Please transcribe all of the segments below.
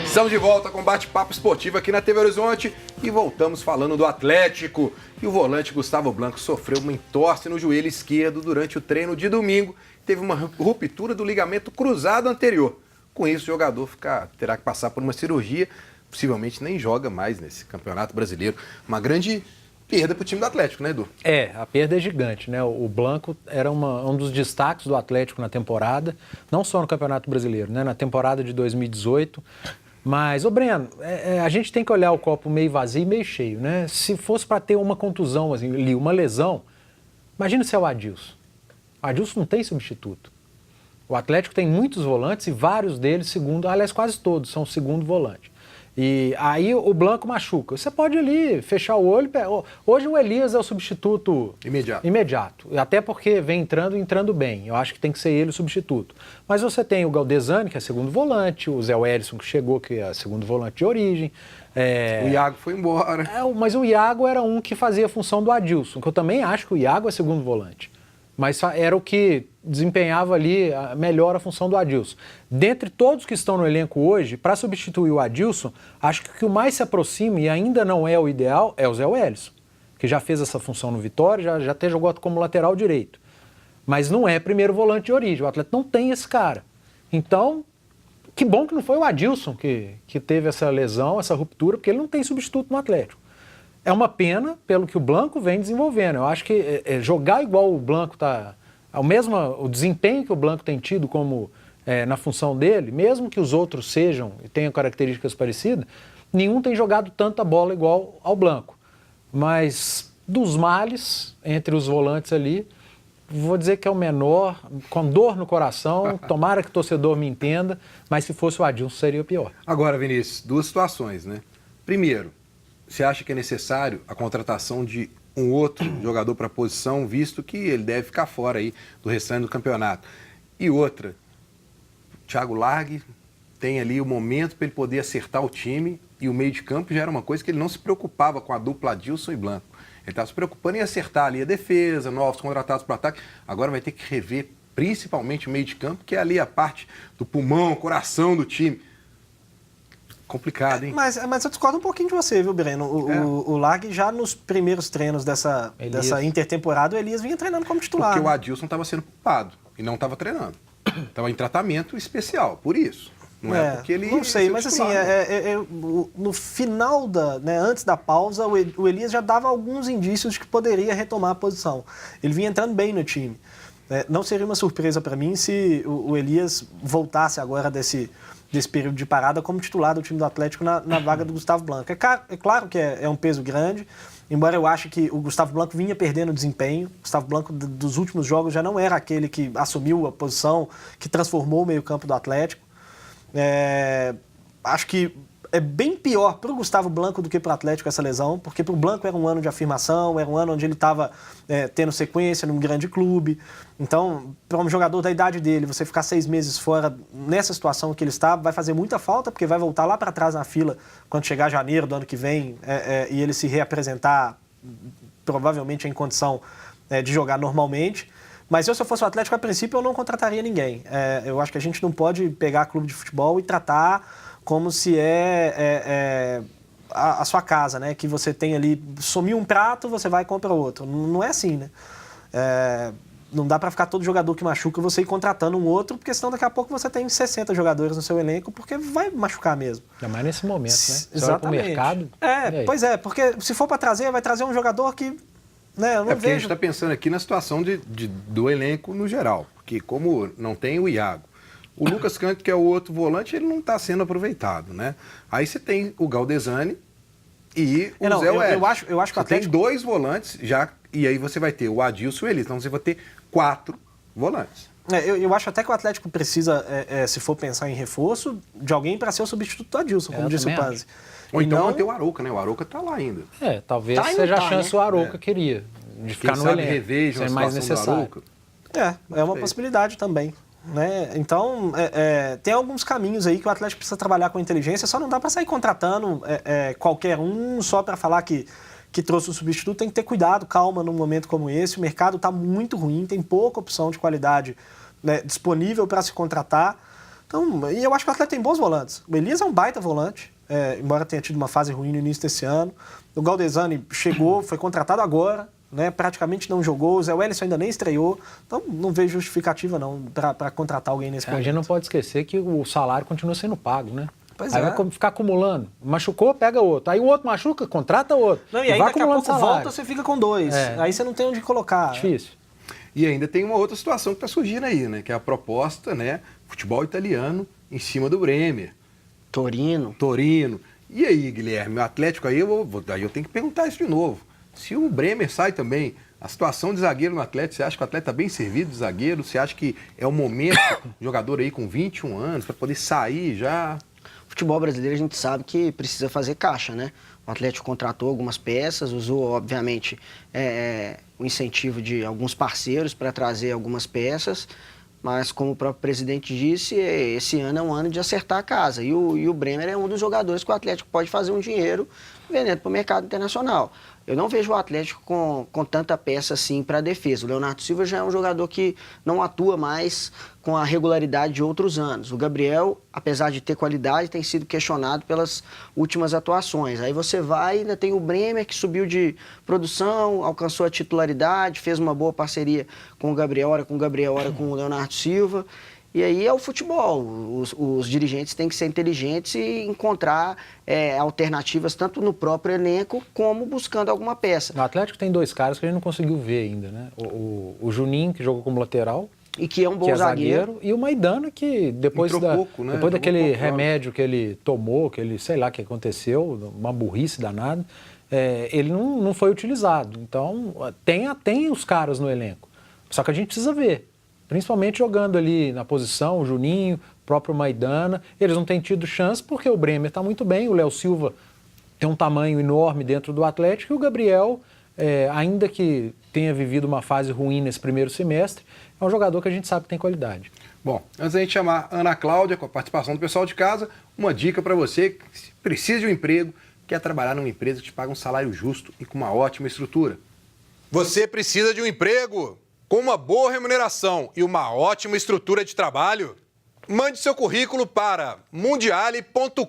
Estamos de volta com bate-papo esportivo aqui na TV Horizonte e voltamos falando do Atlético. E o volante Gustavo Blanco sofreu uma entorse no joelho esquerdo durante o treino de domingo. Teve uma ruptura do ligamento cruzado anterior. Com isso, o jogador terá que passar por uma cirurgia. Possivelmente nem joga mais nesse Campeonato Brasileiro. Uma grande perda para o time do Atlético, né, Edu? A perda é gigante, né? O Blanco era um dos destaques do Atlético na temporada, não só no Campeonato Brasileiro, né? Na temporada de 2018. Mas, Breno, a gente tem que olhar o copo meio vazio e meio cheio, né? Se fosse para ter uma contusão, assim, uma lesão, imagina se é o Adilson. O Adilson não tem substituto. O Atlético tem muitos volantes e vários deles aliás, quase todos são segundo volante. E aí o Blanco machuca. Você pode ali fechar o olho. Hoje o Elias é o substituto imediato. Até porque vem entrando bem. Eu acho que tem que ser ele o substituto. Mas você tem o Galdesani, que é segundo volante, o Zé Wellison, que chegou, que é segundo volante de origem. O Iago foi embora. Mas o Iago era um que fazia a função do Adilson, que eu também acho que o Iago é segundo volante. Mas era o que desempenhava ali melhor a função do Adilson. Dentre todos que estão no elenco hoje, para substituir o Adilson, acho que o que mais se aproxima, e ainda não é o ideal, é o Zé Wellison, que já fez essa função no Vitória, já até jogou como lateral direito. Mas não é primeiro volante de origem, o Atlético não tem esse cara. Então, que bom que não foi o Adilson que teve essa lesão, essa ruptura, porque ele não tem substituto no Atlético. É uma pena pelo que o Blanco vem desenvolvendo. Eu acho que jogar igual o Blanco está... O desempenho que o Blanco tem tido na função dele, mesmo que os outros sejam e tenham características parecidas, nenhum tem jogado tanta bola igual ao Blanco. Mas dos males, entre os volantes ali, vou dizer que é o menor, com dor no coração, tomara que o torcedor me entenda, mas se fosse o Adilson seria o pior. Agora, Vinícius, duas situações, né? Primeiro, você acha que é necessário a contratação de um outro jogador para a posição, visto que ele deve ficar fora aí do restante do campeonato? E outra, o Thiago Largue tem ali o momento para ele poder acertar o time e o meio de campo já era uma coisa que ele não se preocupava com a dupla Adilson e Blanco. Ele estava se preocupando em acertar ali a defesa, novos contratados para o ataque. Agora vai ter que rever principalmente o meio de campo, que é ali a parte do pulmão, coração do time. Complicado, hein? Mas eu discordo um pouquinho de você, viu, Breno? O Largue, já nos primeiros treinos dessa intertemporada, o Elias vinha treinando como titular. Porque o Adilson estava sendo culpado e não estava treinando. Estava em tratamento especial, por isso. Não é porque ele... Não sei, mas assim, no final, antes da pausa, o Elias já dava alguns indícios de que poderia retomar a posição. Ele vinha entrando bem no time. Não seria uma surpresa para mim se o Elias voltasse agora desse período de parada como titular do time do Atlético na vaga do Gustavo Blanco. É claro que é um peso grande, embora eu ache que o Gustavo Blanco vinha perdendo desempenho. O Gustavo Blanco dos últimos jogos já não era aquele que assumiu a posição, que transformou o meio-campo do Atlético. Acho que é bem pior para o Gustavo Blanco do que para o Atlético essa lesão, porque para o Blanco era um ano de afirmação, era um ano onde ele estava tendo sequência num grande clube. Então, para um jogador da idade dele, você ficar 6 meses fora nessa situação que ele está, vai fazer muita falta, porque vai voltar lá para trás na fila quando chegar janeiro do ano que vem e ele se reapresentar, provavelmente em condição de jogar normalmente. Mas se eu fosse o Atlético, a princípio eu não contrataria ninguém. Eu acho que a gente não pode pegar clube de futebol e tratar como se a sua casa, né? Que você tem ali, sumiu um prato, você vai e compra outro. Não é assim, né? Não dá para ficar todo jogador que machuca você ir contratando um outro, porque senão daqui a pouco você tem 60 jogadores no seu elenco, porque vai machucar mesmo. Ainda mais nesse momento, né? Exatamente. Pro mercado. Pois é, porque se for para trazer, vai trazer um jogador que... Eu não porque vejo... a gente está pensando aqui na situação do elenco no geral, porque como não tem o Iago, o Lucas Canto, que é o outro volante, ele não está sendo aproveitado, né? Aí você tem o Galdesani e o Zé Wellison. Eu acho que o Atlético... tem 2 volantes já, e aí você vai ter o Adilson e o Elias, então você vai ter 4 volantes. Eu acho até que o Atlético precisa, se for pensar em reforço, de alguém para ser o substituto do Adilson, como disse o Panzi. Ou então manter o Arouca, né? O Arouca está lá ainda. Talvez seja a chance o Arouca queria, de ficar no elenco. Reveja é mais necessário. É uma possibilidade também. Né? Então, tem alguns caminhos aí que o Atlético precisa trabalhar com inteligência, só não dá para sair contratando qualquer um só para falar que trouxe um substituto. Tem que ter cuidado, calma num momento como esse. O mercado está muito ruim, tem pouca opção de qualidade, né, disponível para se contratar. Então, e eu acho que o Atlético tem bons volantes. O Elias é um baita volante, embora tenha tido uma fase ruim no início desse ano. O Galdesani chegou, foi contratado agora, né, praticamente não jogou. O Zé Wellison ainda nem estreou. Então, não vejo justificativa não para contratar alguém nesse momento. A gente não pode esquecer que o salário continua sendo pago, né? Pois aí vai ficar acumulando. Machucou, pega outro. Aí o outro machuca, contrata outro. Não, e aí daqui a pouco volta, você fica com 2. É. Aí você não tem onde colocar. Difícil. E ainda tem uma outra situação que está surgindo aí, né? Que é a proposta, né? Futebol italiano em cima do Bremer. Torino. E aí, Guilherme, o Atlético aí, aí eu tenho que perguntar isso de novo. Se o Bremer sai também, a situação de zagueiro no Atlético, você acha que o Atlético está bem servido de zagueiro? Você acha que é o momento, jogador aí com 21 anos, para poder sair já? Futebol brasileiro a gente sabe que precisa fazer caixa, né? O Atlético contratou algumas peças, usou, obviamente, o incentivo de alguns parceiros para trazer algumas peças, mas como o próprio presidente disse, esse ano é um ano de acertar a casa. E o Bremer é um dos jogadores que o Atlético pode fazer um dinheiro vendendo para o mercado internacional. Eu não vejo o Atlético com tanta peça assim para a defesa. O Leonardo Silva já é um jogador que não atua mais com a regularidade de outros anos. O Gabriel, apesar de ter qualidade, tem sido questionado pelas últimas atuações. Aí você vai, ainda tem o Bremer, que subiu de produção, alcançou a titularidade, fez uma boa parceria com o Gabriel, ora com o Leonardo Silva. E aí é o futebol. Os dirigentes têm que ser inteligentes e encontrar alternativas tanto no próprio elenco como buscando alguma peça. O Atlético tem 2 caras que a gente não conseguiu ver ainda, né? O Juninho, que jogou como lateral. E que é um bom zagueiro. E o Maidana, que depois daquele remédio que ele tomou, que ele, sei lá o que aconteceu, uma burrice danada, ele não foi utilizado. Então, tem os caras no elenco. Só que a gente precisa ver. Principalmente jogando ali na posição, o Juninho, o próprio Maidana. Eles não têm tido chance porque o Bremer está muito bem, o Léo Silva tem um tamanho enorme dentro do Atlético e o Gabriel, ainda que tenha vivido uma fase ruim nesse primeiro semestre, é um jogador que a gente sabe que tem qualidade. Bom, antes da gente chamar a Ana Cláudia, com a participação do pessoal de casa, uma dica para você que precisa de um emprego, quer trabalhar numa empresa que te paga um salário justo e com uma ótima estrutura. Você precisa de um emprego com uma boa remuneração e uma ótima estrutura de trabalho? Mande seu currículo para mundiale.com.br.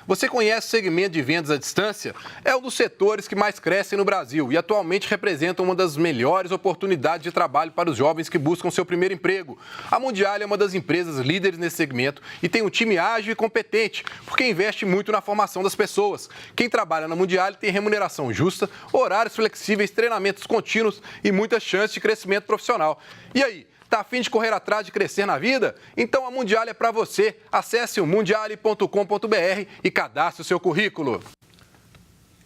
Você conhece o segmento de vendas à distância? É um dos setores que mais crescem no Brasil e atualmente representa uma das melhores oportunidades de trabalho para os jovens que buscam seu primeiro emprego. A Mundiale é uma das empresas líderes nesse segmento e tem um time ágil e competente, porque investe muito na formação das pessoas. Quem trabalha na Mundiale tem remuneração justa, horários flexíveis, treinamentos contínuos e muita chance de crescimento profissional. E aí? Tá a fim de correr atrás de crescer na vida? Então a Mundiale é para você. Acesse o mundiale.com.br e cadastre o seu currículo.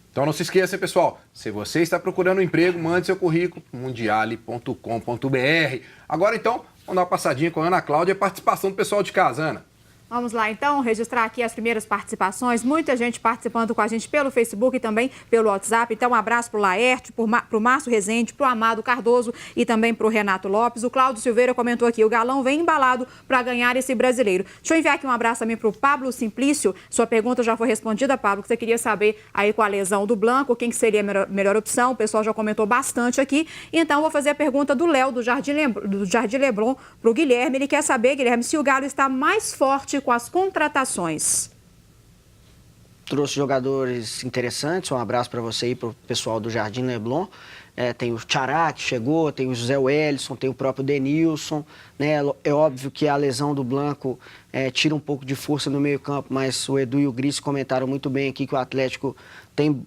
Então não se esqueça, pessoal, se você está procurando um emprego, mande seu currículo mundiale.com.br. Agora então, vamos dar uma passadinha com a Ana Cláudia e a participação do pessoal de casa, Ana. Vamos lá, então, registrar aqui as primeiras participações. Muita gente participando com a gente pelo Facebook e também pelo WhatsApp. Então, um abraço para o Laerte, para o Márcio Rezende, para o Amado Cardoso e também para o Renato Lopes. O Cláudio Silveira comentou aqui, o Galão vem embalado para ganhar esse brasileiro. Deixa eu enviar aqui um abraço também para o Pablo Simplício. Sua pergunta já foi respondida, Pablo, que você queria saber aí com a lesão do Blanco, quem que seria a melhor opção. O pessoal já comentou bastante aqui. Então, vou fazer a pergunta do Léo, do Jardim Leblon, para o Guilherme. Ele quer saber, Guilherme, se o Galo está mais forte com as contratações. Trouxe jogadores interessantes, um abraço para você e para o pessoal do Jardim Leblon. Tem o Tchará, que chegou, tem o José Wellison, tem o próprio Denilson. Né? É óbvio que a lesão do Blanco tira um pouco de força no meio-campo, mas o Edu e o Gris comentaram muito bem aqui que o Atlético tem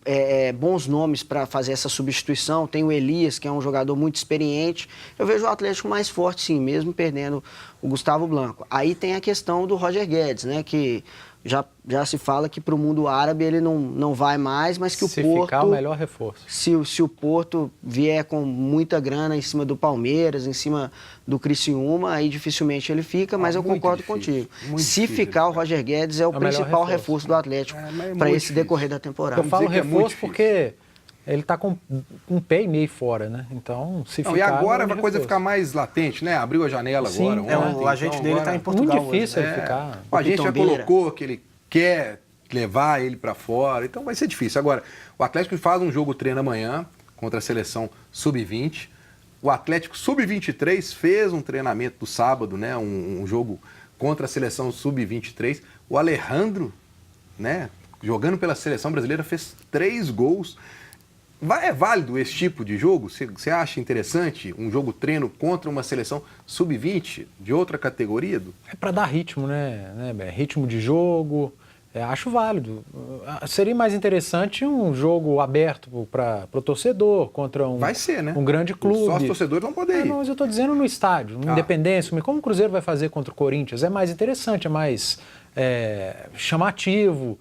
bons nomes para fazer essa substituição. Tem o Elias, que é um jogador muito experiente. Eu vejo o Atlético mais forte, sim, mesmo perdendo o Gustavo Blanco. Aí tem a questão do Roger Guedes, né? Que já se fala que para o mundo árabe ele não vai mais, mas que o Porto... Se ficar, o melhor reforço. Se o Porto vier com muita grana em cima do Palmeiras, em cima do Criciúma, aí dificilmente ele fica, mas eu concordo contigo. Se ficar, o Roger Guedes é o principal reforço do Atlético para esse decorrer da temporada. Eu falo reforço porque ele está com um pé e meio fora, né? Então, se ficar... E agora a coisa ficar mais latente, né? Abriu a janela agora. Ontem, o agente dele está em Portugal. Muito difícil hoje, ele ficar. O agente já colocou que ele quer levar ele para fora, então vai ser difícil. Agora, o Atlético faz um jogo treino amanhã contra a seleção Sub-20. O Atlético Sub-23 fez um treinamento do sábado, né? Um jogo contra a seleção sub-23. O Alejandro, né, jogando pela seleção brasileira, fez 3 gols. É válido esse tipo de jogo? Você acha interessante um jogo treino contra uma seleção sub-20 de outra categoria? É para dar ritmo, né? Ritmo de jogo, acho válido. Seria mais interessante um jogo aberto para o torcedor contra Vai ser, né? um grande clube. Só os torcedores vão poder ir. Não, mas eu estou dizendo no estádio, no Independência. Como o Cruzeiro vai fazer contra o Corinthians? É mais interessante, é mais chamativo.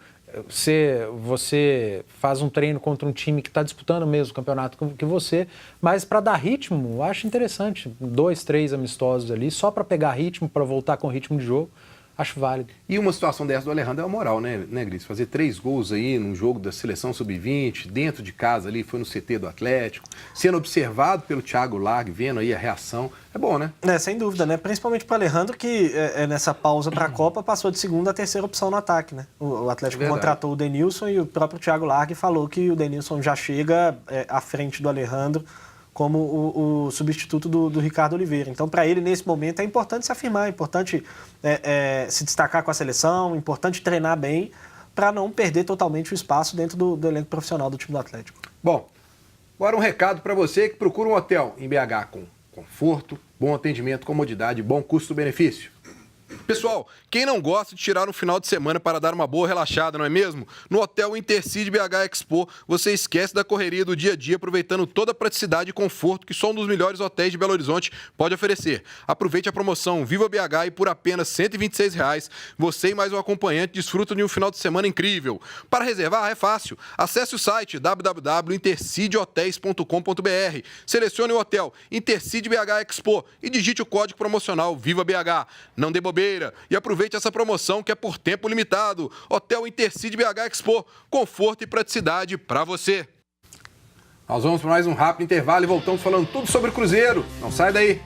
Você faz um treino contra um time que está disputando o mesmo campeonato que você, mas para dar ritmo, eu acho interessante. 2, 3 amistosos ali, só para pegar ritmo, para voltar com ritmo de jogo, acho válido. E uma situação dessa do Alejandro é a moral, né, Gris? Fazer 3 gols aí num jogo da seleção sub-20, dentro de casa ali, foi no CT do Atlético, sendo observado pelo Thiago Largue, vendo aí a reação, é bom, né? Sem dúvida, né? Principalmente para o Alejandro, que nessa pausa para a Copa passou de segunda a terceira opção no ataque, né? O Atlético contratou o Denilson e o próprio Thiago Largue falou que o Denilson já chega à frente do Alejandro como o substituto do Ricardo Oliveira. Então, para ele, nesse momento, é importante se afirmar, é importante se destacar com a seleção, é importante treinar bem para não perder totalmente o espaço dentro do elenco profissional do time do Atlético. Bom, agora um recado para você que procura um hotel em BH com conforto, bom atendimento, comodidade, bom custo-benefício. Pessoal, quem não gosta de tirar um final de semana para dar uma boa relaxada, não é mesmo? No Hotel Intercity BH Expo, você esquece da correria do dia a dia, aproveitando toda a praticidade e conforto que só um dos melhores hotéis de Belo Horizonte pode oferecer. Aproveite a promoção Viva BH e por apenas R$ 126, você e mais um acompanhante desfrutam de um final de semana incrível. Para reservar, é fácil. Acesse o site www.intercityhotels.com.br, selecione o hotel Intercity BH Expo e digite o código promocional Viva BH. Não dê bobeira e aproveite essa promoção que é por tempo limitado. Hotel Intercity BH Expo, conforto e praticidade para você. Nós vamos para mais um rápido intervalo e voltamos falando tudo sobre o Cruzeiro. Não sai daí.